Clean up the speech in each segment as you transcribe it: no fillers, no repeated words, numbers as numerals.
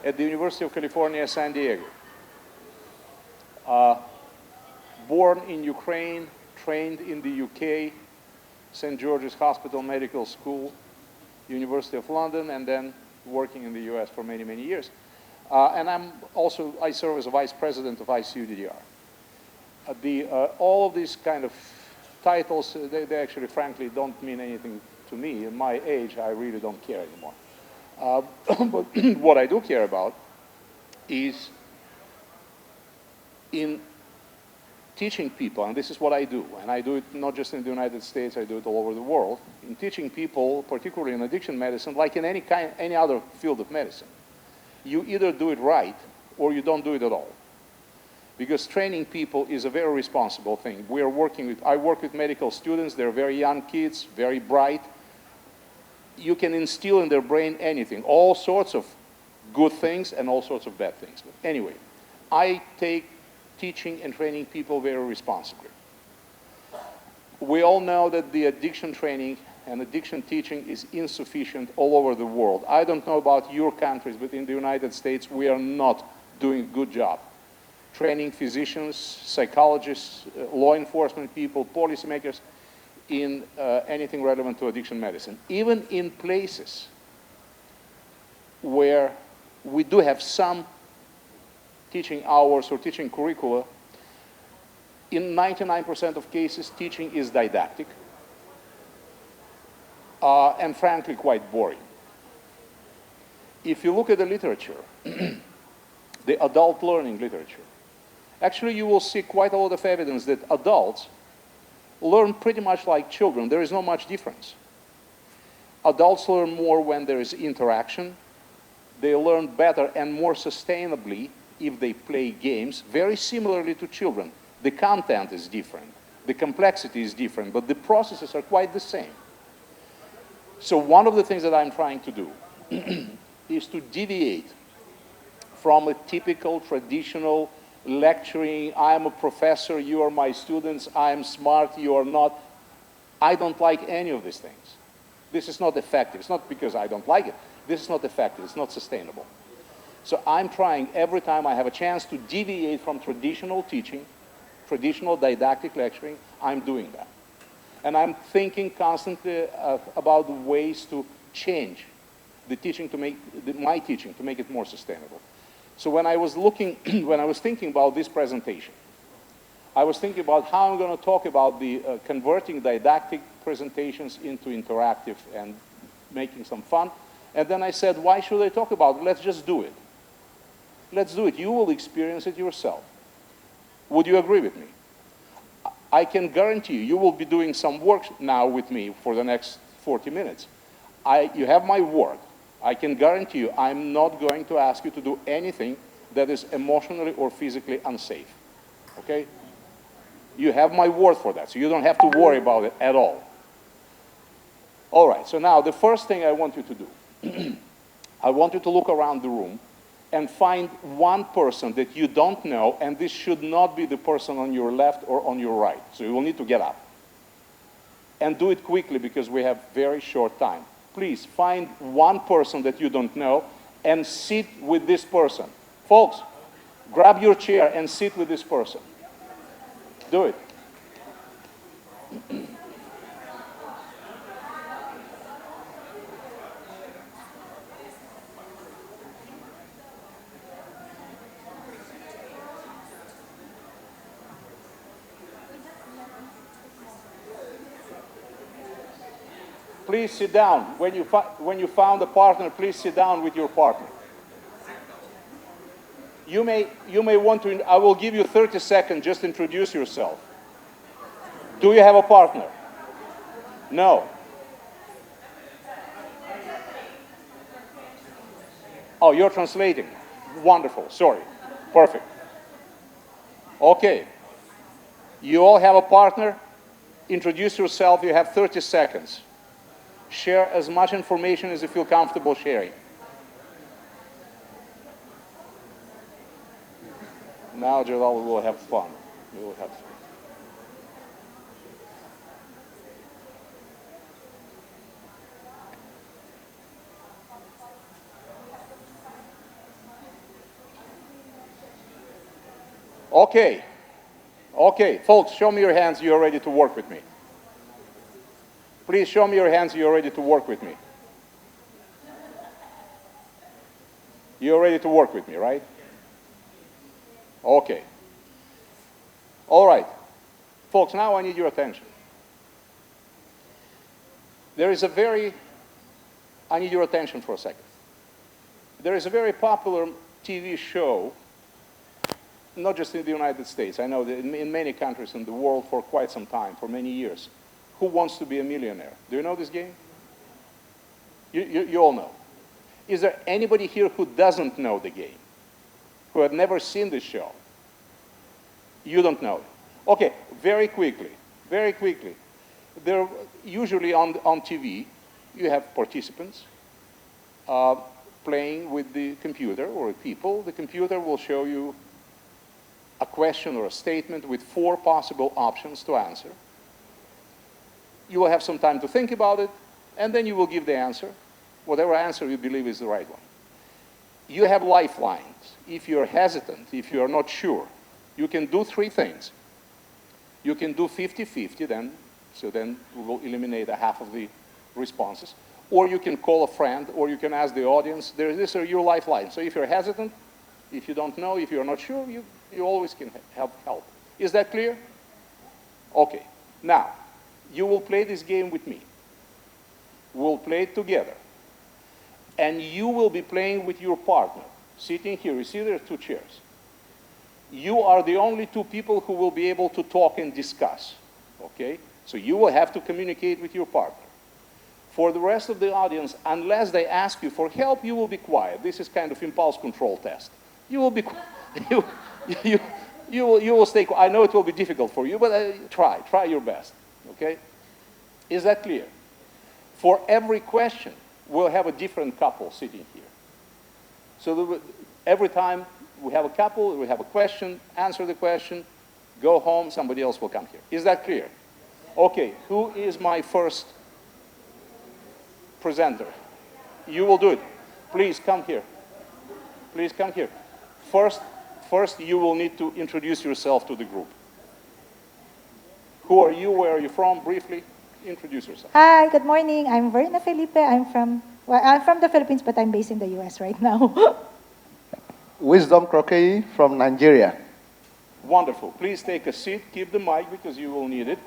at the University of California, San Diego. Born in Ukraine, trained in the UK, St. George's Hospital Medical School, University of London, and then working in the US for many, many years. And I serve as a vice president of ICUDDR. All of these kind of titles, they actually, frankly, don't mean anything to me. At my age, I really don't care anymore. But what I do care about is in teaching people, and this is what I do, and I do it not just in the United States, I do it all over the world, in teaching people, particularly in addiction medicine, like in any other field of medicine. You either do it right or you don't do it at all. Because training people is a very responsible thing. I work with medical students, they're very young kids, very bright. You can instill in their brain anything, all sorts of good things and all sorts of bad things. But anyway, I take teaching and training people very responsibly. We all know that the addiction training and addiction teaching is insufficient all over the world. I don't know about your countries, but in the United States, we are not doing a good job training physicians, psychologists, law enforcement people, policymakers in anything relevant to addiction medicine. Even in places where we do have some teaching hours or teaching curricula, in 99% of cases, teaching is didactic and frankly quite boring. If you look at the literature, the adult learning literature, actually you will see quite a lot of evidence that adults learn pretty much like children. There is not much difference. Adults learn more when there is interaction. They learn better and more sustainably if they play games, very similarly to children. The content is different, the complexity is different, but the processes are quite the same. So one of the things that I'm trying to do is to deviate from a typical traditional lecturing, I'm a professor, you are my students, I'm smart, you are not. I don't like any of these things. This is not effective. It's not because I don't like it. This is not effective. It's not sustainable. So I'm trying every time I have a chance to deviate from traditional teaching, traditional didactic lecturing, I'm doing that. And I'm thinking constantly about the ways to change the teaching to make, my teaching to make it more sustainable. So when I was thinking about this presentation, I was thinking about how I'm going to talk about the converting didactic presentations into interactive and making some fun. And then I said, why should I talk about it? Let's just do it. Let's do it. You will experience it yourself. Would you agree with me? I can guarantee you, you will be doing some work now with me for the next 40 minutes. You have my word. I can guarantee you I'm not going to ask you to do anything that is emotionally or physically unsafe. Okay? You have my word for that, so you don't have to worry about it at all. All right, so now the first thing I want you to do, I want you to look around the room and find one person that you don't know, and this should not be the person on your left or on your right. So you will need to get up. And do it quickly because we have very short time. Please find one person that you don't know and sit with this person. Folks, grab your chair and sit with this person. Do it. Please sit down. When you found a partner, please sit down with your partner. You may want to, I will give you 30 seconds, just introduce yourself. Do you have a partner? No. Oh, you're translating. Wonderful, sorry. Perfect. Okay. You all have a partner? Introduce yourself, you have 30 seconds. Share as much information as you feel comfortable sharing. Now, Jalal, we will have fun. We will have fun. Okay. Okay, folks, show me your hands. You're ready to work with me. Please show me your hands. You're ready to work with me. You're ready to work with me, right? Okay. All right. Folks, now I need your attention. I need your attention for a second. There is a very popular TV show, not just in the United States, I know that in many countries in the world for quite some time, for many years. Who Wants to Be a Millionaire? Do you know this game? You all know. Is there anybody here who doesn't know the game? Who had never seen this show? You don't know it. Okay, very quickly. There, usually on TV, you have participants playing with the computer or people. The computer will show you a question or a statement with 4 possible options to answer. You will have some time to think about it, and then you will give the answer, whatever answer you believe is the right one. You have lifelines. If you're hesitant, if you're not sure, you can do 3 things. You can do 50-50, so then we will eliminate a half of the responses. Or you can call a friend, or you can ask the audience. These are your lifelines. So if you're hesitant, if you don't know, if you're not sure, you always can help. Is that clear? Okay. Now, you will play this game with me. We'll play it together. And you will be playing with your partner, sitting here. You see there are 2 chairs. You are the only 2 people who will be able to talk and discuss, okay? So you will have to communicate with your partner. For the rest of the audience, unless they ask you for help, you will be quiet. This is kind of impulse control test. You will be, you will stay quiet. I know it will be difficult for you, but try your best, okay? Is that clear? For every question, we'll have a different couple sitting here. So every time we have a couple, we have a question, answer the question, go home, somebody else will come here. Is that clear? Okay, who is my first presenter? You will do it. Please come here. Please come here. First you will need to introduce yourself to the group. Who are you? Where are you from? Briefly, introduce yourself. Hi, good morning. I'm Verna Felipe. I'm from the Philippines, but I'm based in the US right now. Wisdom Croquet from Nigeria. Wonderful. Please take a seat. Keep the mic because you will need it.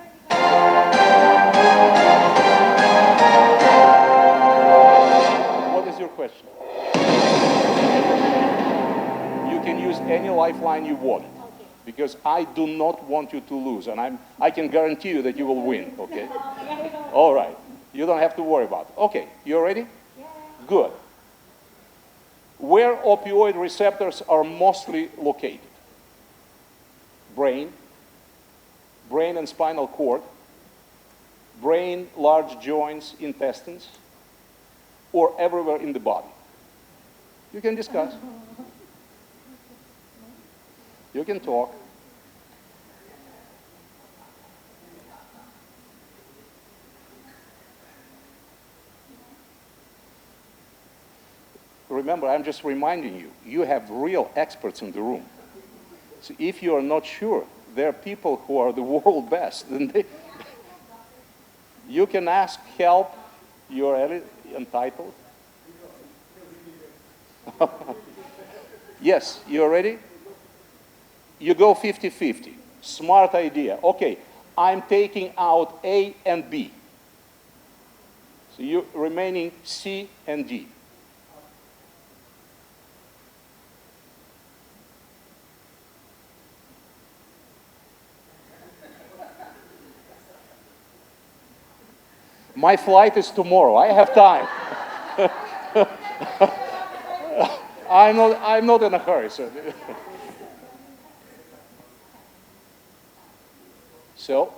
What is your question? You can use any lifeline you want, because I do not want you to lose, and I can guarantee you that you will win, okay? All right. You don't have to worry about it. Okay, you ready? Yeah. Good. Where opioid receptors are mostly located? Brain and spinal cord, brain, large joints, intestines, or everywhere in the body? You can discuss. You can talk. Remember, I'm just reminding you, you have real experts in the room. So if you are not sure, there are people who are the world best. Then you can ask help, you're entitled. Yes, you're ready? You go 50-50. Smart idea. Okay, I'm taking out A and B. So you're remaining C and D. My flight is tomorrow. I have time. I'm not in a hurry. So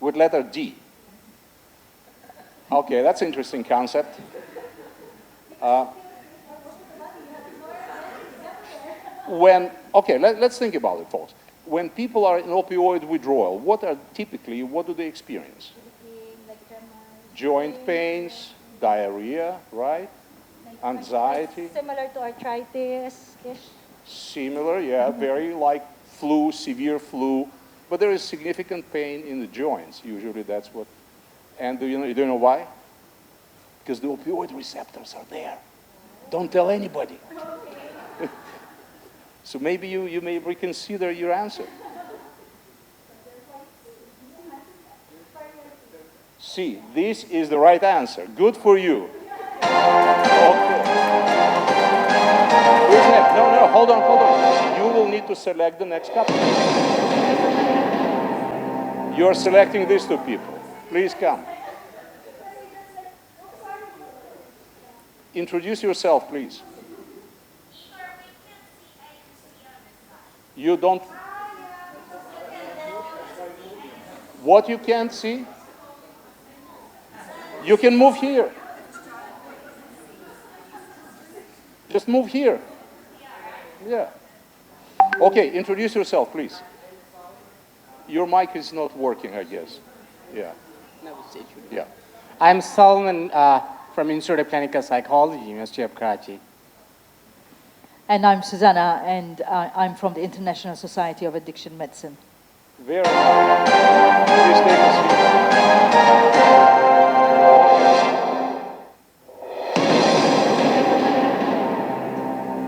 with letter D. Okay, that's an interesting concept. Let's think about it, folks. When people are in opioid withdrawal, what do they experience? Joint pains, diarrhea, right? Anxiety. Similar to arthritis-ish. Similar, yeah, very like flu, severe flu, but there is significant pain in the joints. Usually that's what, and do you know why? Because the opioid receptors are there. Don't tell anybody. So maybe you may reconsider your answer. C, this is the right answer. Good for you. Okay. Who's next? No, hold on. You will need to select the next couple. You're selecting these two people. Please come. Introduce yourself, please. You don't... What you can't see? You can move here. Just move here. Yeah. Okay, introduce yourself, please. Your mic is not working, I guess. Yeah. Yeah. I'm Solomon from Institute of Clinical Psychology, University of Karachi. And I'm Susanna, and I'm from the International Society of Addiction Medicine. Very nice. Please take a seat.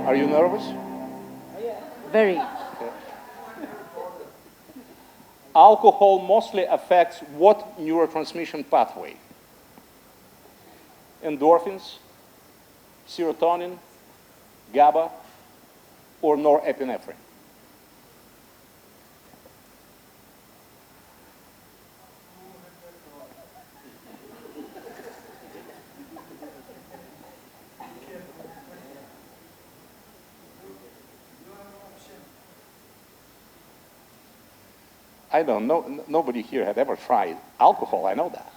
Are you nervous? Very. Okay. Alcohol mostly affects what neurotransmission pathway? Endorphins, serotonin, GABA, or norepinephrine? I don't know, nobody here had ever tried alcohol, I know that,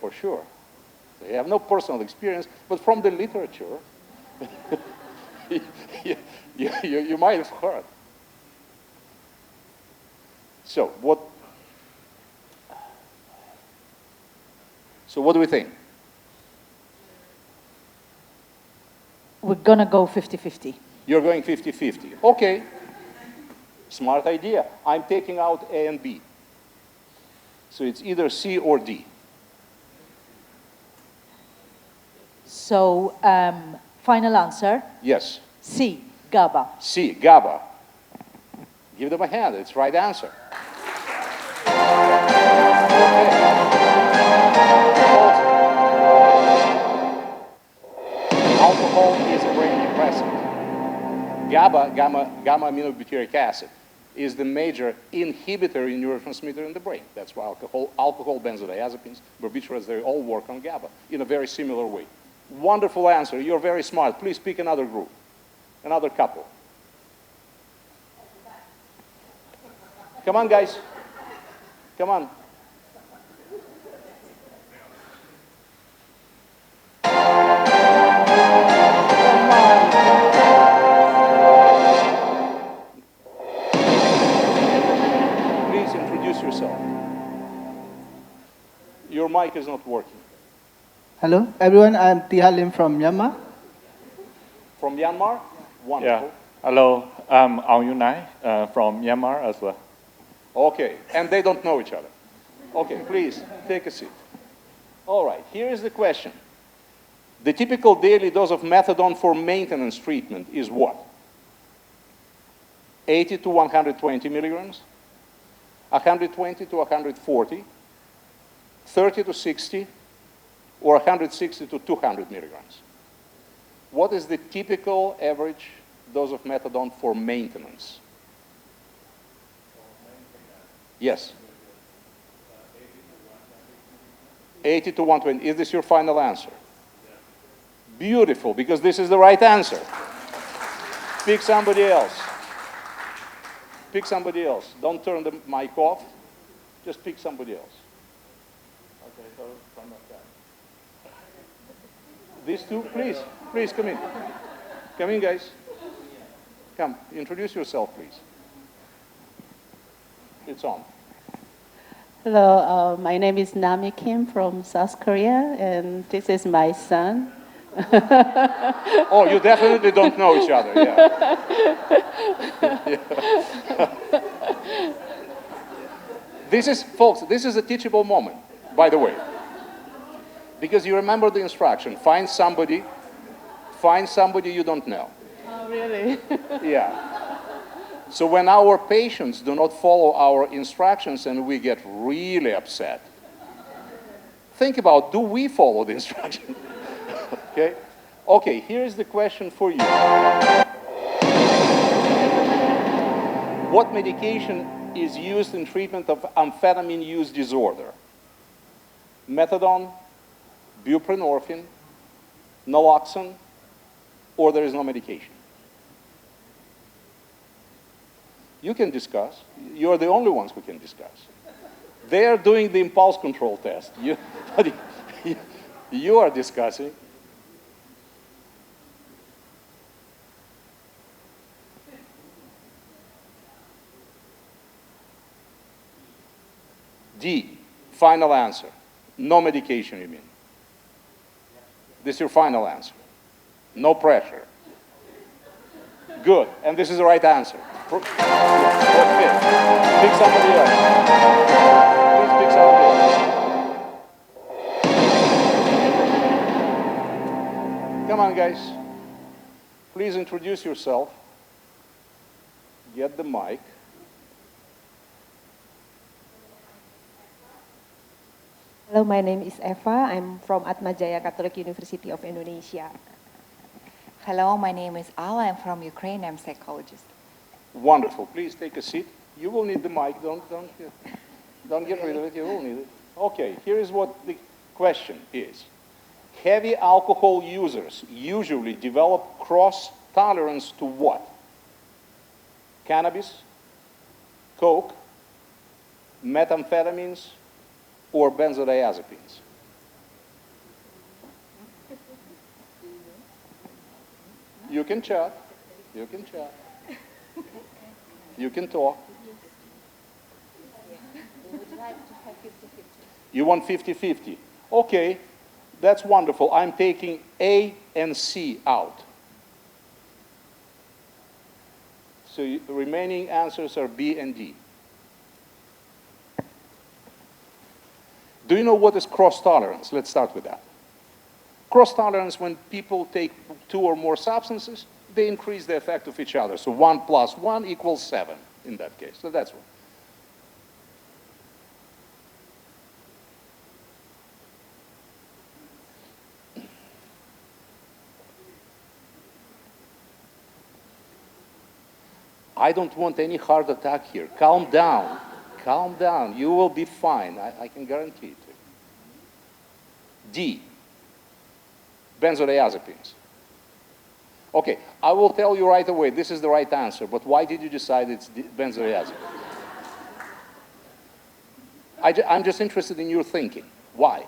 for sure. They have no personal experience, but from the literature, you might have heard. So what do we think? We're going to go 50-50. You're going 50-50. Okay. Smart idea. I'm taking out A and B. So it's either C or D. So, final answer, Yes. C, GABA. C, GABA. Give them a hand. It's right answer. Alcohol is a brain depressant. GABA, gamma aminobutyric acid, is the major inhibitor in neurotransmitter in the brain. That's why alcohol, benzodiazepines, barbiturates, they all work on GABA in a very similar way. Wonderful answer. You're very smart. Please pick another group, another couple. Come on, guys. Come on. Please introduce yourself. Your mic is not working. Hello, everyone. I'm Tiha Lim from Myanmar. From Myanmar? Wonderful. Yeah. Hello, I'm Aung Yunai from Myanmar as well. Okay, and they don't know each other. Okay, please, take a seat. All right, here is the question. The typical daily dose of methadone for maintenance treatment is what? 80 to 120 milligrams, 120 to 140, 30 to 60, or 160 to 200 milligrams. What is the typical average dose of methadone for maintenance? Yes. 80 to 120. Is this your final answer? Beautiful, because this is the right answer. Pick somebody else. Pick somebody else. Don't turn the mic off. Just pick somebody else. Okay, so from that guy. These two, please. Please come in. Come in, guys. Come, introduce yourself, please. It's on. Hello, my name is Nami Kim from South Korea, and this is my son. Oh, you definitely don't know each other, yeah. This is, folks, this is a teachable moment, by the way. Because you remember the instruction, find somebody you don't know. Oh, really? Yeah. So when our patients do not follow our instructions and we get really upset, think about, do we follow the instruction? Okay? Okay, here's the question for you. What medication is used in treatment of amphetamine use disorder? Methadone, buprenorphine, naloxone, or there is no medication? You can discuss. You're the only ones who can discuss. They are doing the impulse control test. You are discussing. D, final answer. No medication, you mean? This is your final answer. No pressure. Good, and this is the right answer. Okay. Pick somebody else. Please pick somebody else. Come on, guys. Please introduce yourself. Get the mic. Hello, my name is Eva. I'm from Atmajaya Catholic University of Indonesia. Hello, my name is Ala. I'm from Ukraine. I'm a psychologist. Wonderful. Please take a seat. You will need the mic. Don't get rid of it. You will need it. Okay, here is what the question is. Heavy alcohol users usually develop cross-tolerance to what? Cannabis, coke, methamphetamines, or benzodiazepines? You can chat. You can chat. You can talk. You want 50-50? Okay, that's wonderful. I'm taking A and C out. So the remaining answers are B and D. Do you know what is cross-tolerance? Let's start with that. Cross-tolerance, when people take 2 or more substances, they increase the effect of each other. So 1 + 1 = 7 in that case. So that's what. I don't want any heart attack here. Calm down. Calm down. You will be fine. I can guarantee it. D, benzodiazepines. Okay, I will tell you right away, this is the right answer, but why did you decide it's benzodiazepine? I'm just interested in your thinking. Why?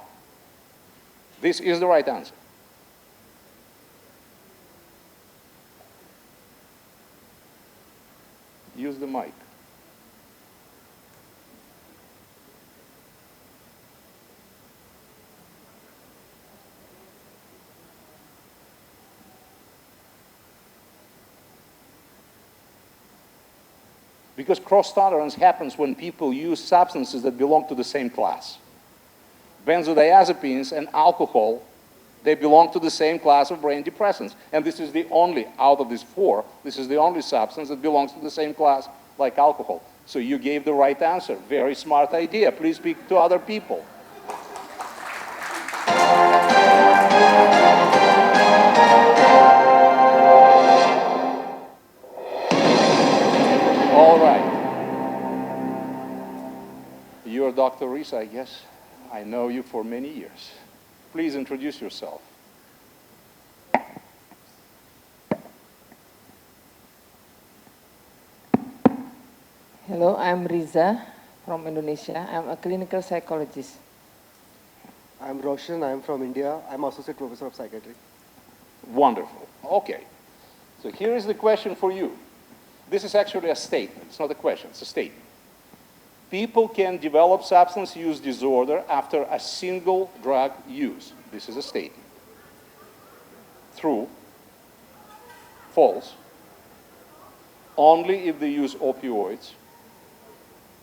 This is the right answer. Use the mic. Because cross-tolerance happens when people use substances that belong to the same class. Benzodiazepines and alcohol, they belong to the same class of brain depressants. And this is the only, out of these 4, this is the only substance that belongs to the same class like alcohol. So you gave the right answer. Very smart idea. Please speak to other people. All right. You're Dr. Risa, I guess. I know you for many years. Please introduce yourself. Hello, I'm Riza from Indonesia. I'm a clinical psychologist. I'm Roshan. I'm from India. I'm Associate Professor of Psychiatry. Wonderful. Okay. So here is the question for you. This is actually a statement. It's not a question. It's a statement. People can develop substance use disorder after a single drug use. This is a statement. True. False. Only if they use opioids.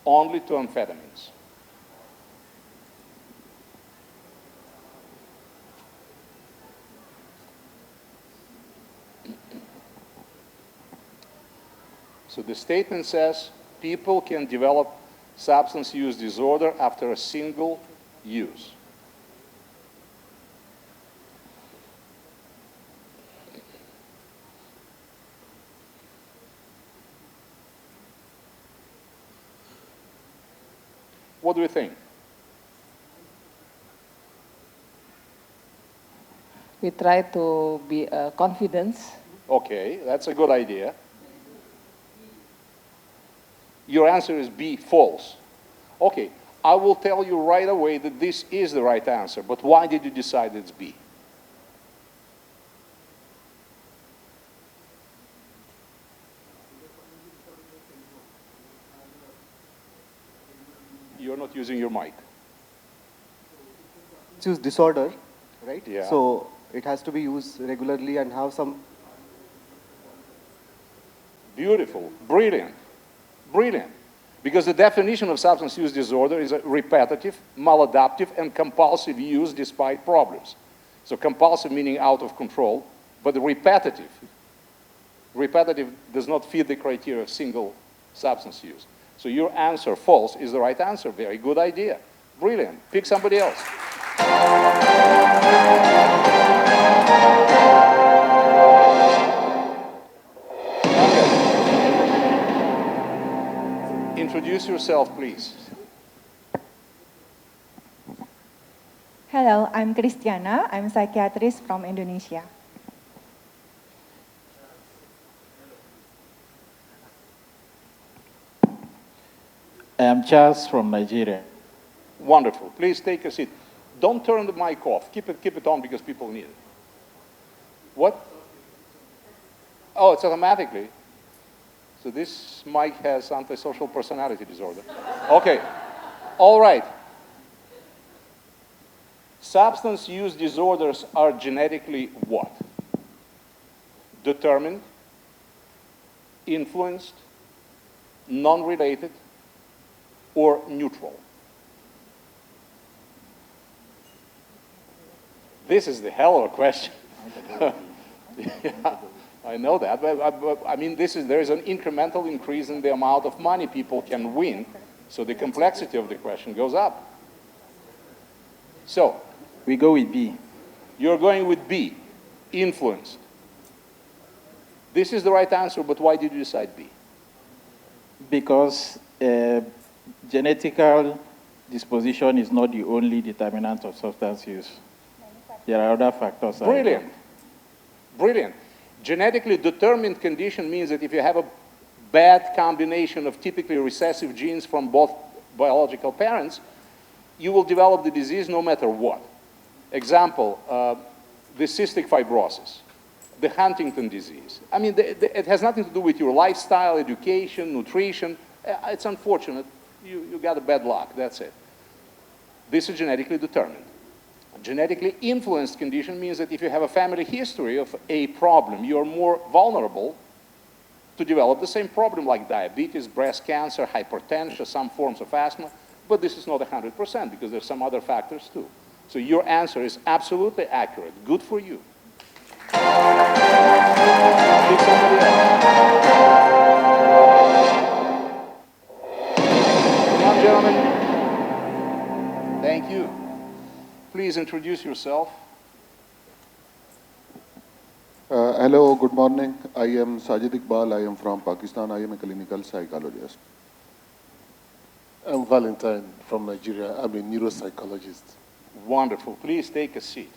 Only to amphetamines. So the statement says people can develop substance use disorder after a single use. What do you think? We try to be confident. Okay, that's a good idea. Your answer is B, false. Okay, I will tell you right away that this is the right answer, but why did you decide it's B? You're not using your mic. Use disorder, right? Yeah. So it has to be used regularly and have some. Beautiful, brilliant, brilliant. Because the definition of substance use disorder is a repetitive, maladaptive, and compulsive use despite problems. So compulsive meaning out of control, but repetitive. Repetitive does not fit the criteria of single substance use. So your answer, false, is the right answer. Very good idea. Brilliant. Pick somebody else. Introduce yourself, please. Hello, I'm Christiana. I'm a psychiatrist from Indonesia. I am Charles from Nigeria. Wonderful. Please take a seat. Don't turn the mic off. Keep it on because people need it. What? Oh, it's automatically. So this mic has antisocial personality disorder. Okay. All right. Substance use disorders are genetically what? Determined, influenced, non-related, or neutral? This is the hell of a question. Yeah, I know that, but I mean, there is an incremental increase in the amount of money people can win, so the complexity of the question goes up. So, we go with B. You're going with B, influenced. This is the right answer, but why did you decide B? Because genetical disposition is not the only determinant of substance use. There are other factors. Brilliant. Brilliant. Genetically determined condition means that if you have a bad combination of typically recessive genes from both biological parents, you will develop the disease no matter what. Example, the cystic fibrosis, the Huntington disease. I mean, it has nothing to do with your lifestyle, education, nutrition. It's unfortunate. You got a bad luck, that's it. This is genetically determined. Genetically influenced condition means that if you have a family history of a problem, you're more vulnerable to develop the same problem like diabetes, breast cancer, hypertension, some forms of asthma, but this is not 100% because there's some other factors too. So your answer is absolutely accurate. Good for you. Pick somebody else. Come on, gentlemen. Thank you. Please introduce yourself. Hello, good morning. I am Sajid Iqbal. I am from Pakistan. I am a clinical psychologist. I'm Valentine from Nigeria. I'm a neuropsychologist. Wonderful. Please take a seat.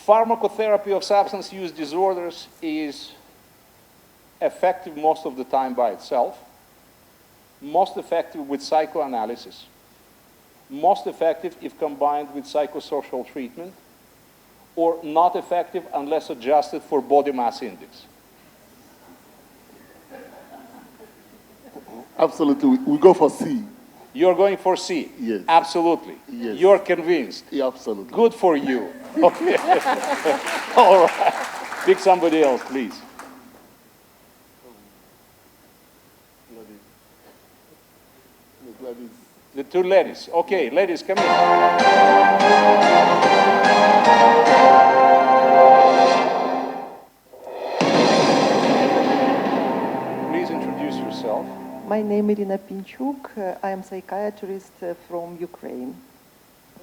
Pharmacotherapy of substance use disorders is effective most of the time by itself, most effective with psychoanalysis, most effective if combined with psychosocial treatment, or not effective unless adjusted for body mass index. Absolutely. We go for C. You're going for C? Yes. Absolutely. Yes. You're convinced? Yeah, absolutely. Good for you. Okay. All right. Pick somebody else, please. The two ladies. Okay, ladies, come in. Please introduce yourself. My name is Irina Pinchuk. I am psychiatrist from Ukraine.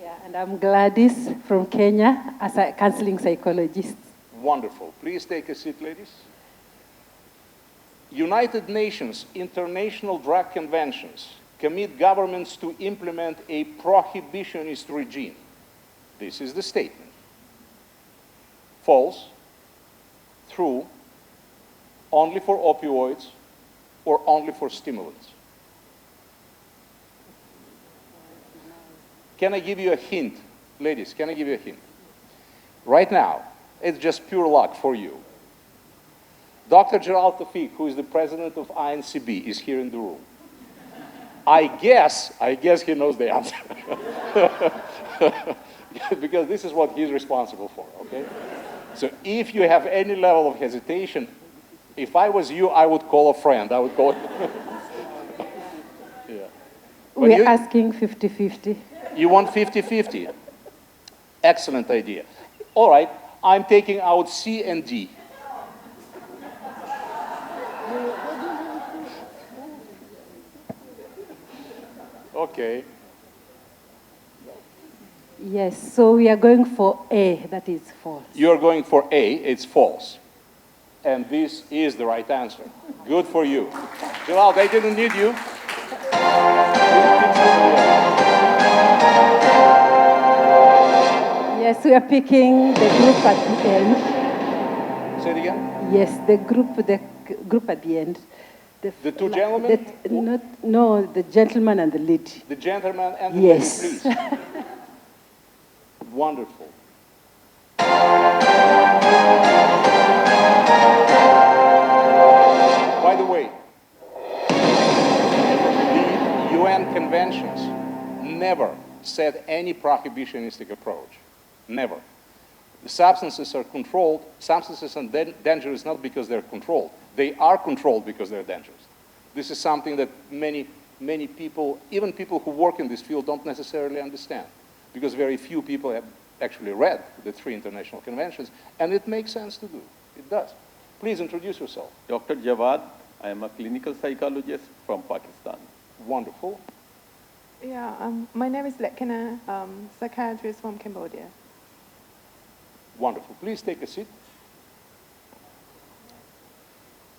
Yeah, and I'm Gladys from Kenya as a counseling psychologist. Wonderful. Please take a seat, ladies. United Nations International Drug Conventions commit governments to implement a prohibitionist regime. This is the statement. False, true, only for opioids, or only for stimulants. Can I give you a hint? Ladies, can I give you a hint? Right now, it's just pure luck for you. Dr. Gerald Tawfiq, who is the president of INCB, is here in the room. I guess he knows the answer. Because this is what he's responsible for, okay? So if you have any level of hesitation, if I was you, I would call a friend. I would call yeah. We're asking 50-50. You want 50-50? Excellent idea. All right, I'm taking out C and D. Okay. Yes, so we are going for A, that is false. You're going for A, it's false. And this is the right answer. Good for you. Jalal, they didn't need you. Yes, we are picking the group at the end. Say it again? Yes, the group at the end. The two gentlemen? No, the gentleman and the lady. The gentleman and the yes. lady, please. Wonderful. By the way, the UN conventions never said any prohibitionistic approach. Never. The substances are controlled. Substances are dangerous not because they're controlled. They are controlled because they're dangerous. This is something that many people, even people who work in this field, don't necessarily understand, because very few people have actually read the 3 international conventions, and it makes sense to do. It does. Please introduce yourself. Dr. Jawad, I am a clinical psychologist from Pakistan. Wonderful. Yeah, my name is Lekana, psychiatrist from Cambodia. Wonderful. Please take a seat.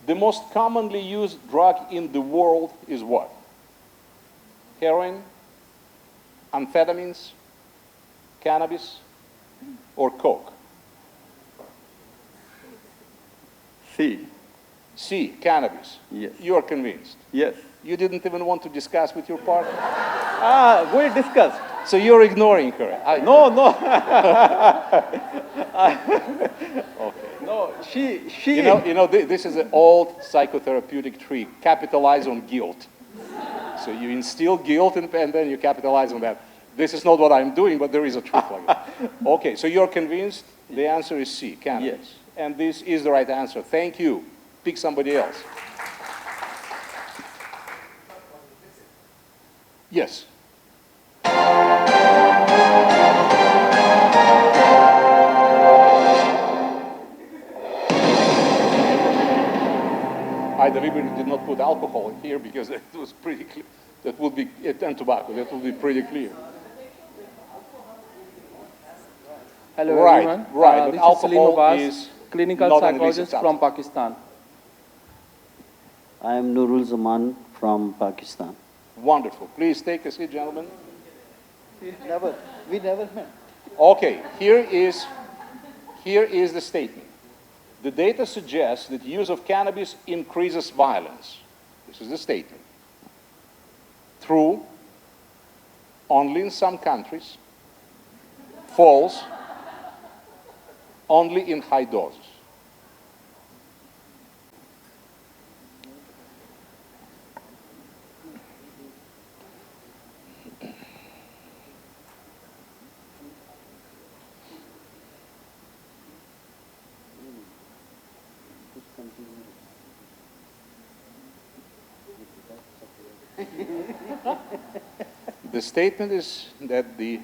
The most commonly used drug in the world is what? Heroin, amphetamines, cannabis, or coke? C. C, cannabis. Yes. You are convinced? Yes. You didn't even want to discuss with your partner? We discussed. So you're ignoring her? No. Okay. No, she. You know, this is an old psychotherapeutic trick. Capitalize on guilt. So you instill guilt and then you capitalize on that. This is not what I'm doing, but there is a trick like that. Okay, so you're convinced the answer is C, cannabis. Yes. And this is the right answer. Thank you. Pick somebody else. Yes. I deliberately did not put alcohol here because it was pretty clear. That would be, and tobacco, that would be pretty clear. Hello right, everyone. Right, but this alcohol is is clinical not psychologist from Pakistan. I am Nurul Zaman from Pakistan. Wonderful. Please take a seat, gentlemen. We never met. Okay, here is the statement. The data suggests that use of cannabis increases violence. This is the statement. True, only in some countries. False, only in high doses. The statement is that the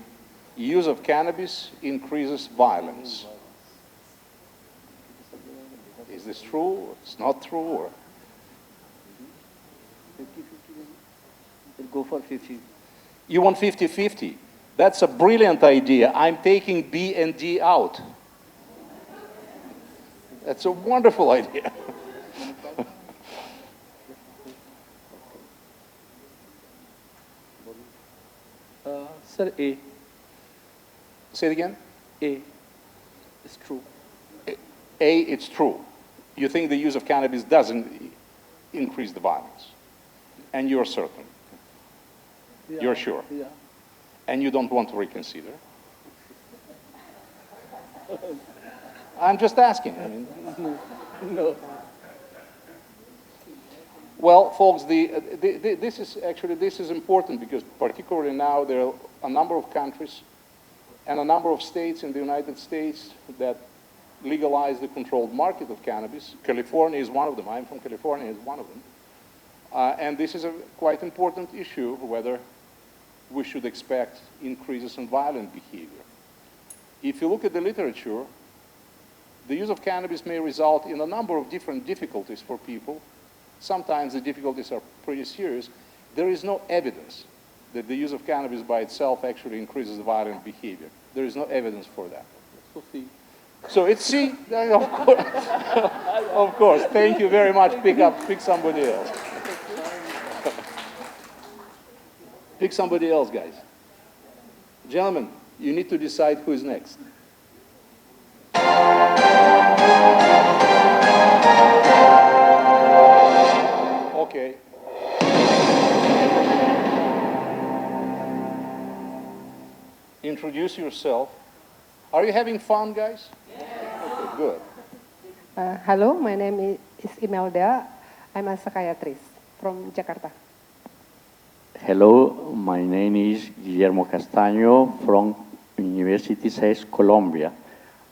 use of cannabis increases violence. Is this true? It's not true? Or? We'll go for 50. You want 50-50? That's a brilliant idea. I'm taking B and D out. That's a wonderful idea. Sir, A. Say it again? A. It's true. A, it's true. You think the use of cannabis doesn't increase the violence. And you're certain. Yeah. You're sure. Yeah. And you don't want to reconsider. I'm just asking. I mean, No. well, folks, this is important because particularly now there are a number of countries and a number of states in the United States that legalize the controlled market of cannabis. California is one of them. I'm from California, is one of them. And this is a quite important issue, whether we should expect increases in violent behavior. If you look at the literature, the use of cannabis may result in a number of different difficulties for people. Sometimes the difficulties are pretty serious. There is no evidence that the use of cannabis by itself actually increases violent behavior. There is no evidence for that. So it's C, of course. Of course. Thank you very much. Pick somebody else. Pick somebody else, guys. Gentlemen, you need to decide who is next. Okay. Introduce yourself. Are you having fun, guys? Okay, good. Hello, my name is Imelda. I'm a psychiatrist from Jakarta. Hello, my name is Guillermo Castaño from University 6, Colombia.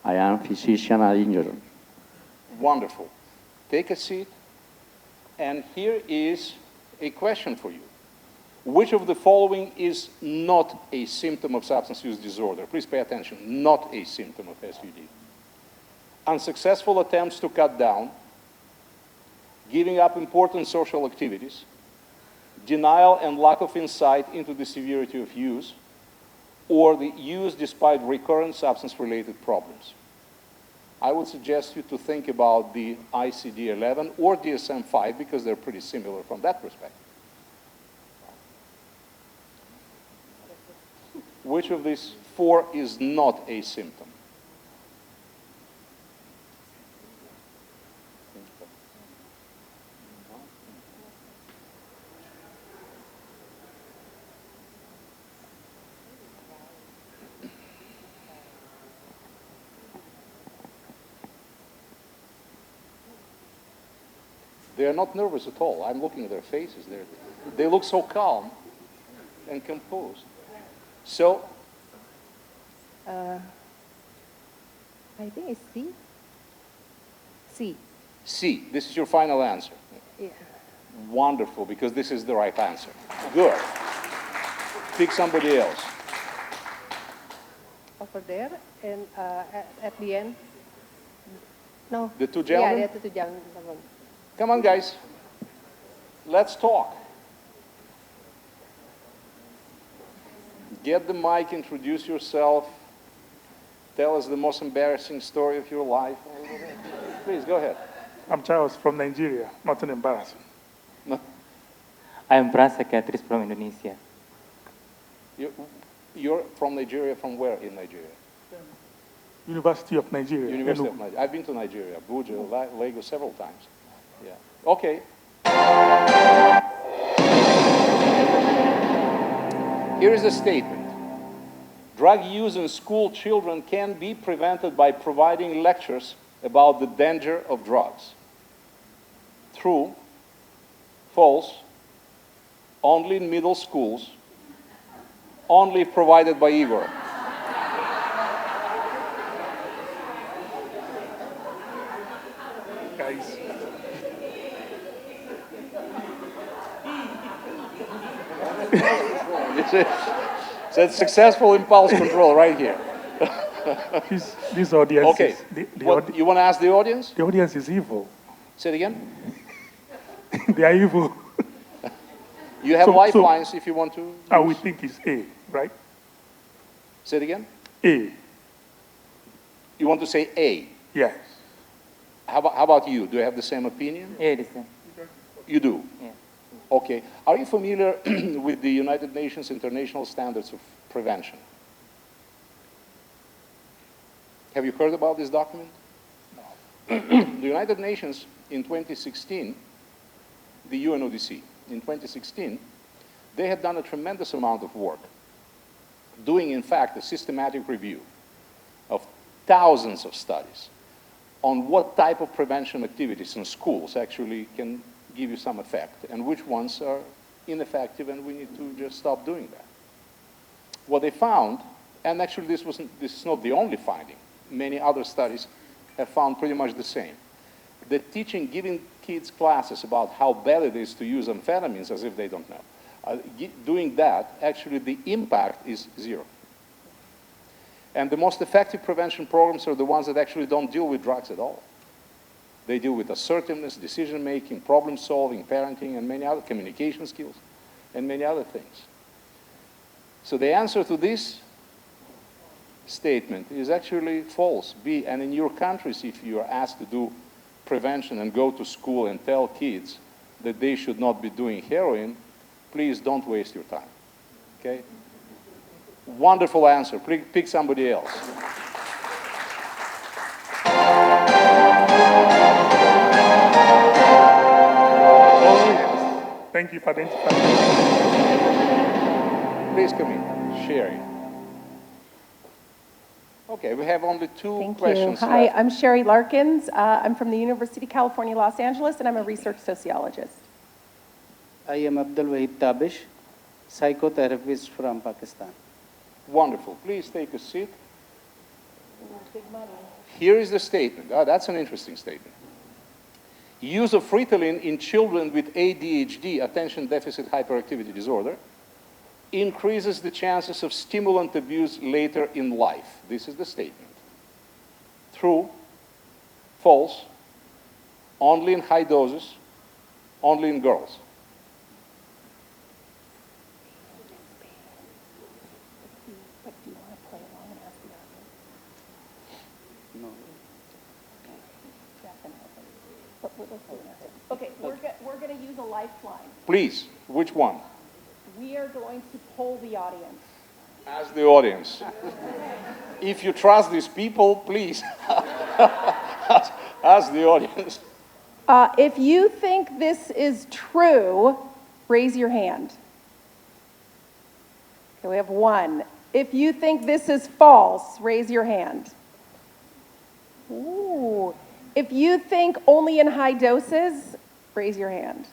I am physician at Igor. Wonderful. Take a seat. And here is a question for you. Which of the following is not a symptom of substance use disorder? Please pay attention. Not a symptom of SUD. Unsuccessful attempts to cut down, giving up important social activities, denial and lack of insight into the severity of use, or the use despite recurrent substance-related problems. I would suggest you to think about the ICD-11 or DSM-5 because they're pretty similar from that perspective. Which of these four is not a symptom? They are not nervous at all. I'm looking at their faces. They look so calm and composed. So, I think it's C. C. C. This is your final answer. Yeah. Wonderful, because this is the right answer. Good. Pick somebody else. Over there, and at the end. No. The two gentlemen? Yeah, the two gentlemen. Come on, guys. Let's talk. Get the mic, introduce yourself. Tell us the most embarrassing story of your life. Please, go ahead. I'm Charles from Nigeria, not an embarrassment. No. I am Brad, psychiatrist from Indonesia. You're from Nigeria, from where in Nigeria? University of Nigeria. University of Nigeria. I've been to Nigeria, Abuja, Lagos several times. Yeah. Okay. Here is a statement. Drug use in school children can be prevented by providing lectures about the danger of drugs. True, false, only in middle schools, only provided by Igor. Guys. It's a successful impulse control right here. This audience Okay. You want to ask the audience? The audience is evil. Say it again. They are evil. You have lifelines if you want to. I would think it's A, right? Say it again. A. You want to say A? Yes. How about you? Do you have the same opinion? Yeah, the same. You do? Yeah. Okay. Are you familiar with the United Nations International Standards of Prevention? Have you heard about this document? No. The United Nations in 2016, the UNODC, in 2016, they had done a tremendous amount of work, doing, in fact, a systematic review of thousands of studies on what type of prevention activities in schools actually can give you some effect and which ones are ineffective and we need to just stop doing that. What they found, and actually this is not the only finding, many other studies have found pretty much the same, that giving kids classes about how bad it is to use amphetamines as if they don't know. Doing that, actually the impact is zero. And the most effective prevention programs are the ones that actually don't deal with drugs at all. They deal with assertiveness, decision-making, problem-solving, parenting, and many other communication skills, and many other things. So the answer to this statement is actually false. And in your countries, if you are asked to do prevention and go to school and tell kids that they should not be doing heroin, please don't waste your time, okay? Wonderful answer. Pick somebody else. Thank you for identifying. Please come in. Sherry. Okay, we have only two questions Hi, left. I'm Sherry Larkins. I'm from the University of California, Los Angeles, and I'm a research sociologist. I am Abdul Wahid Tabish, psychotherapist from Pakistan. Wonderful. Please take a seat. Here is the statement. That's an interesting statement. Use of Ritalin in children with ADHD, attention deficit hyperactivity disorder, increases the chances of stimulant abuse later in life. This is the statement. True, false, only in high doses, only in girls. Okay, we're going to use a lifeline. Please, which one? We are going to poll the audience. Ask the audience. If you trust these people, please ask the audience. If you think this is true, raise your hand. Okay, we have one. If you think this is false, raise your hand. Ooh. If you think only in high doses, raise your hand.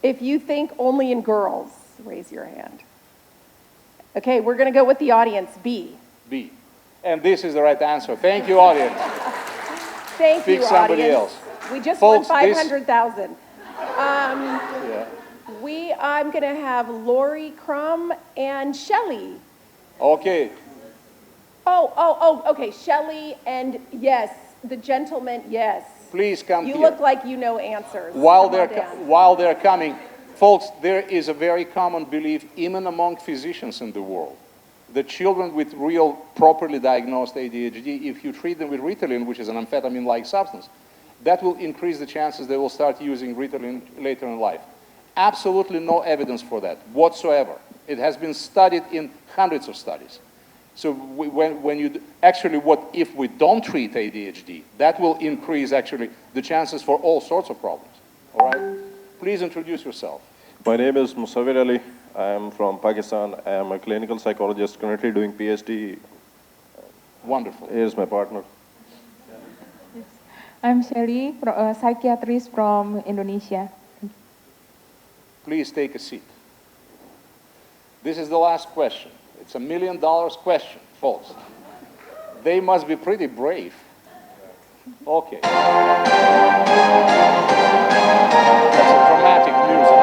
If you think only in girls, raise your hand. Okay, we're going to go with the audience, B. B. And this is the right answer. Thank you, audience. Thank Pick you, somebody audience. else. We just Folks, won 500,000. Yeah. I'm going to have Lori Crum and Shelley. Okay. Okay, Shelley and yes, the gentleman, yes. Please come You here. look like you know answers. While Come on down. while they're coming, folks, there is a very common belief, even among physicians in the world, that children with real, properly diagnosed ADHD, if you treat them with Ritalin, which is an amphetamine-like substance, that will increase the chances they will start using Ritalin later in life. Absolutely no evidence for that whatsoever. It has been studied in hundreds of studies. So when you actually, if we don't treat ADHD, that will increase actually the chances for all sorts of problems. All right? Please introduce yourself. My name is Musawir Ali. I am from Pakistan. I am a clinical psychologist currently doing PhD. Wonderful. Here's my partner. I'm Shelly, a psychiatrist from Indonesia. Please take a seat. This is the last question. It's $1 million question, folks. They must be pretty brave. Okay. That's a dramatic music.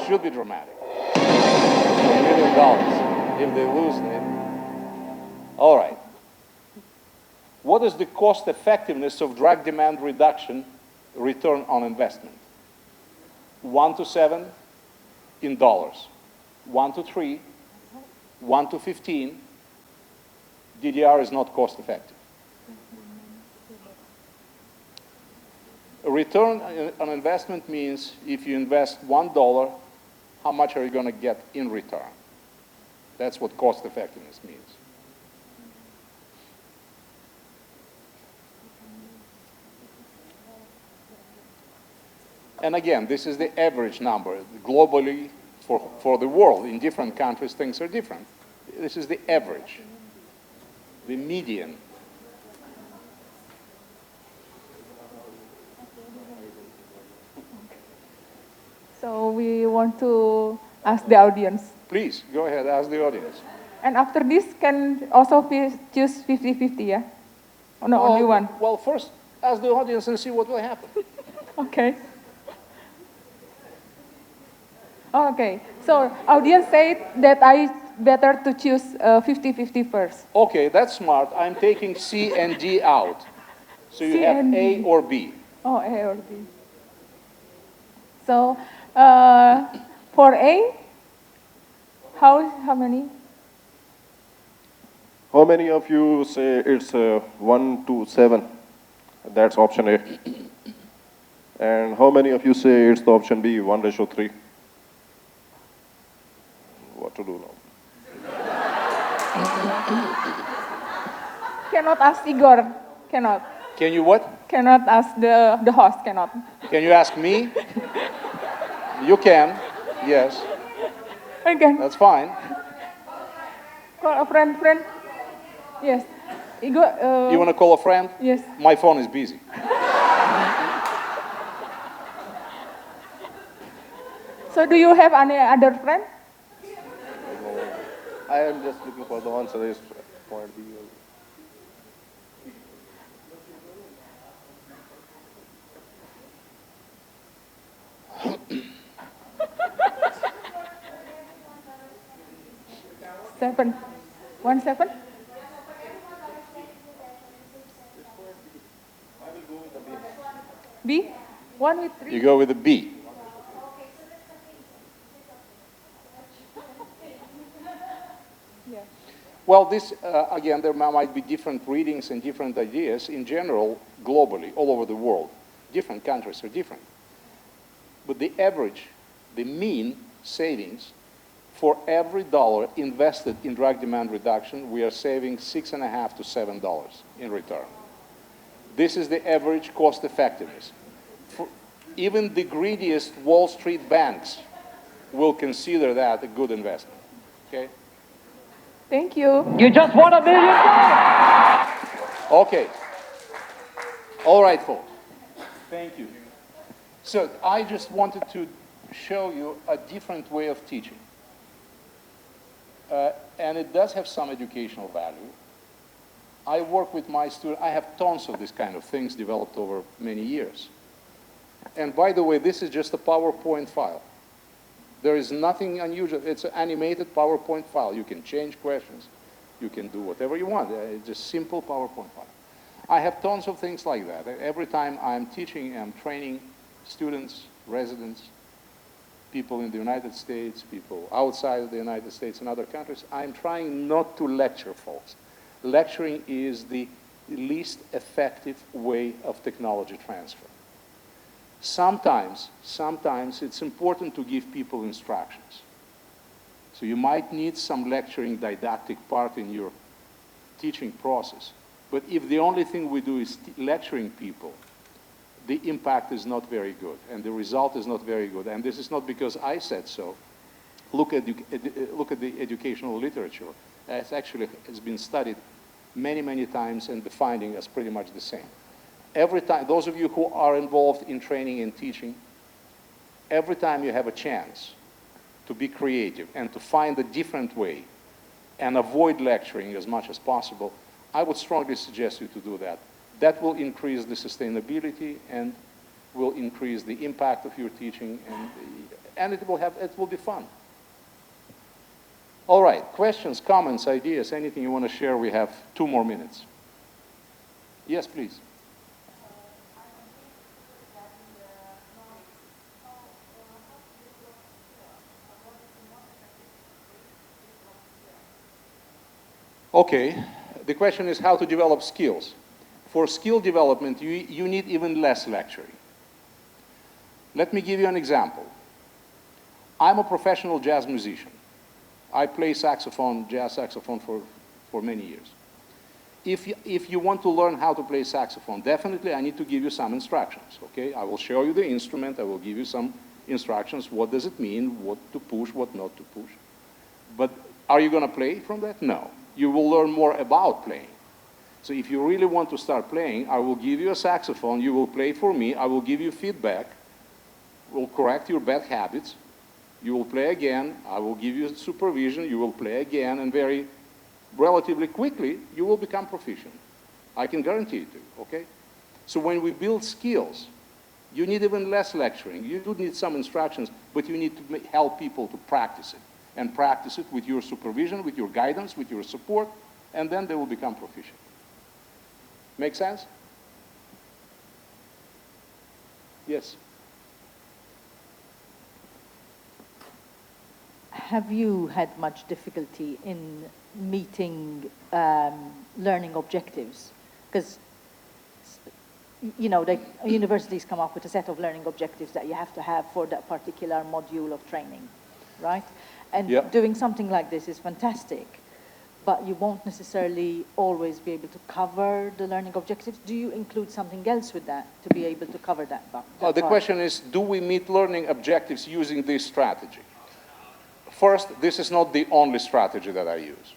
should be dramatic. $1 million. If they lose, all right. What is the cost effectiveness of drug demand reduction return on investment? 1 to 7 in dollars. 1 to 3, 1 to 15. DDR is not cost effective. A return on investment means if you invest $1, how much are you going to get in return? That's what cost effectiveness means. And again, this is the average number. Globally, for the world, in different countries, things are different. This is the average, the median. So we want to ask the audience. Please, go ahead, ask the audience. And after this, can also choose 50-50, yeah? Or no, only one? Well, first, ask the audience and see what will happen. Okay. Okay, so audience said that I better to choose 50-50 first. Okay, that's smart. I'm taking C and D out. So you have A or B. Oh, A or B. So for A, how many? How many of you say it's 1 to 7? That's option A. And how many of you say it's the option B, 1:3? What to do now? Cannot ask Igor. Cannot. Can you what? Cannot ask the host. Cannot. Can you ask me? You can, yes. Okay. That's fine. Call a friend. Yes. Igor. You want to call a friend? Yes. My phone is busy. So do you have any other friend? I am just looking for the answer is point B. Seven. 1 7? B? 1 with 3? You go with the B. Well, this, again, there might be different readings and different ideas. In general, globally, all over the world, different countries are different. But the average, the mean savings, for every dollar invested in drug demand reduction, we are saving $6.5 to $7 in return. This is the average cost effectiveness. Even the greediest Wall Street banks will consider that a good investment, okay? Thank you. You just won $1 million. Okay. All right, folks. Thank you. So I just wanted to show you a different way of teaching. And it does have some educational value. I work with my students. I have tons of these kind of things developed over many years. And by the way, this is just a PowerPoint file. There is nothing unusual. It's an animated PowerPoint file. You can change questions. You can do whatever you want. It's just simple PowerPoint file. I have tons of things like that. Every time I'm teaching, I'm training students, residents, people in the United States, people outside of the United States and other countries. I'm trying not to lecture folks. Lecturing is the least effective way of technology transfer. Sometimes it's important to give people instructions. So you might need some lecturing didactic part in your teaching process. But if the only thing we do is lecturing people, the impact is not very good, and the result is not very good. And this is not because I said so. Look at the educational literature. It's been studied many, many times, and the finding is pretty much the same. Every time, those of you who are involved in training and teaching, every time you have a chance to be creative and to find a different way and avoid lecturing as much as possible, I would strongly suggest you to do that. That will increase the sustainability and will increase the impact of your teaching, and it will be fun. All right, questions, comments, ideas, anything you want to share? We have 2 more minutes. Yes, please. Okay, the question is how to develop skills. For skill development, you need even less lecturing. Let me give you an example. I'm a professional jazz musician. I play saxophone, jazz saxophone for many years. If you want to learn how to play saxophone, definitely I need to give you some instructions, okay? I will show you the instrument, I will give you some instructions, what does it mean, what to push, what not to push. But are you going to play from that? No. You will learn more about playing. So if you really want to start playing, I will give you a saxophone, you will play for me, I will give you feedback, will correct your bad habits, you will play again, I will give you supervision, you will play again, and relatively quickly, you will become proficient. I can guarantee it to you, okay? So when we build skills, you need even less lecturing. You do need some instructions, but you need to help people to practice it. And practice it with your supervision, with your guidance, with your support, and then they will become proficient. Make sense? Yes? Have you had much difficulty in meeting learning objectives? Because, you know, the universities come up with a set of learning objectives that you have to have for that particular module of training, right? And doing something like this is fantastic, but you won't necessarily always be able to cover the learning objectives. Do you include something else with that to be able to cover that? The question is, do we meet learning objectives using this strategy? First, this is not the only strategy that I use.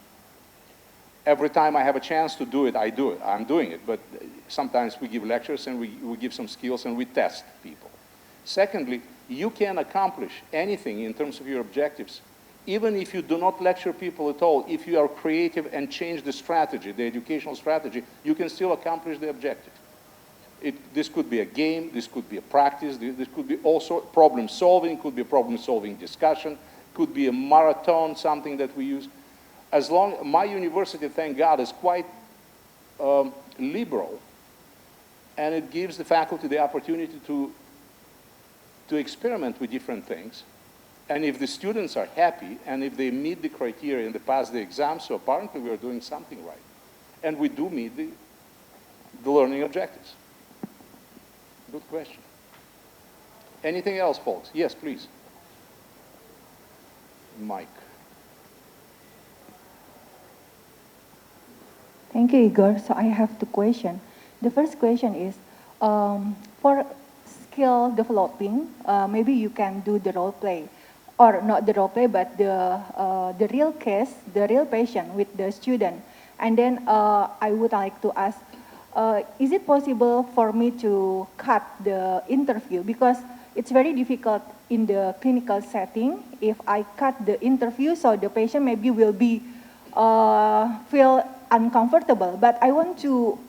Every time I have a chance to do it, I do it. I'm doing it, but sometimes we give lectures and we give some skills and we test people. Secondly, you can accomplish anything in terms of your objectives even if you do not lecture people at all. If you are creative and change the strategy, the educational strategy, you can still accomplish the objective. This could be a game, this could be a practice, this could be also problem solving, could be a problem solving discussion, could be a marathon, something that we use. My university, thank God, is quite liberal, and it gives the faculty the opportunity to experiment with different things. And if the students are happy, and if they meet the criteria and they pass the exam, so apparently we are doing something right. And we do meet the learning objectives. Good question. Anything else, folks? Yes, please. Mike. Thank you, Igor. So I have 2 questions. The first question is, for skill developing, maybe you can do the role play. Or not the role play, but the real case, the real patient with the student. And then I would like to ask, is it possible for me to cut the interview? Because it's very difficult in the clinical setting. If I cut the interview, so the patient maybe will be feel uncomfortable. But I want to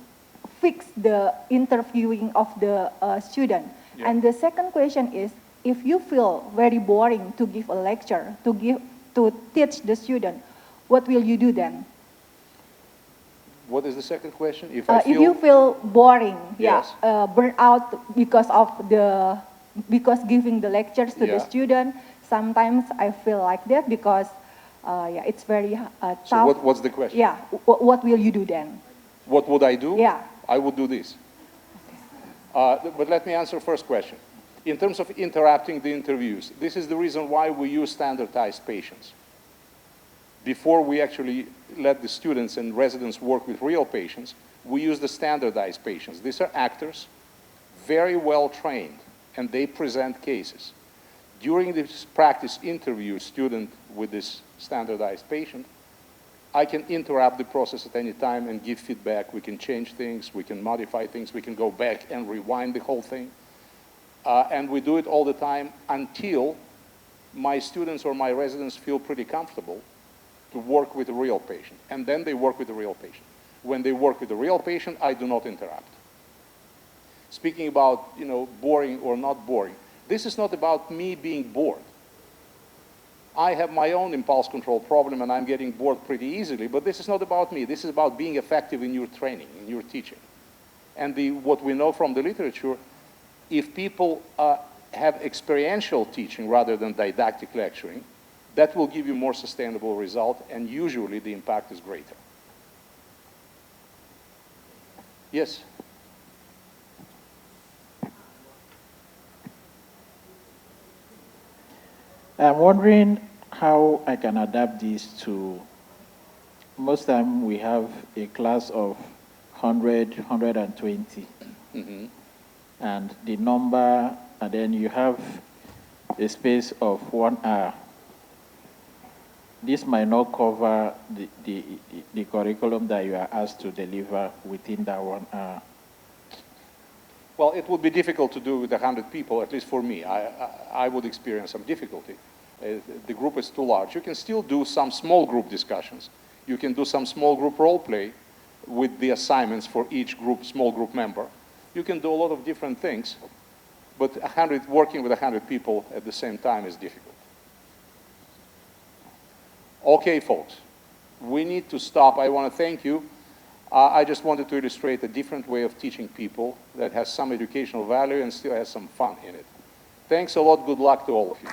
fix the interviewing of the student. Yeah. And the second question is, if you feel very boring to give a lecture, to teach the student, what will you do then? What is the second question? If you feel boring, yes. Burn out because giving the lectures to the student, sometimes I feel like that because it's very tough. So what's the question? Yeah, what will you do then? What would I do? Yeah. I would do this. But let me answer first question. In terms of interrupting the interviews, this is the reason why we use standardized patients. Before we actually let the students and residents work with real patients, we use the standardized patients. These are actors, very well trained, and they present cases. During this practice interview student with this standardized patient, I can interrupt the process at any time and give feedback. We can change things, we can modify things, we can go back and rewind the whole thing. And we do it all the time until my students or my residents feel pretty comfortable to work with a real patient. And then they work with a real patient. When they work with a real patient, I do not interrupt. speaking about, you know, boring or not boring. This is not about me being bored. I have my own impulse control problem and I'm getting bored pretty easily, but this is not about me. This is about being effective in your training, in your teaching. And what we know from the literature, if people have experiential teaching rather than didactic lecturing, that will give you more sustainable result, and usually the impact is greater. Yes? I'm wondering how I can adapt this to, most time we have a class of 100, 120. Mm-hmm. And the number, and then you have a space of 1 hour. This might not cover the curriculum that you are asked to deliver within that 1 hour. Well, it would be difficult to do with 100 people, at least for me. I would experience some difficulty. The group is too large. You can still do some small group discussions. You can do some small group role play with the assignments for each group, small group member. You can do a lot of different things, but working with 100 people at the same time is difficult. Okay, folks, we need to stop. I want to thank you. I just wanted to illustrate a different way of teaching people that has some educational value and still has some fun in it. Thanks a lot. Good luck to all of you.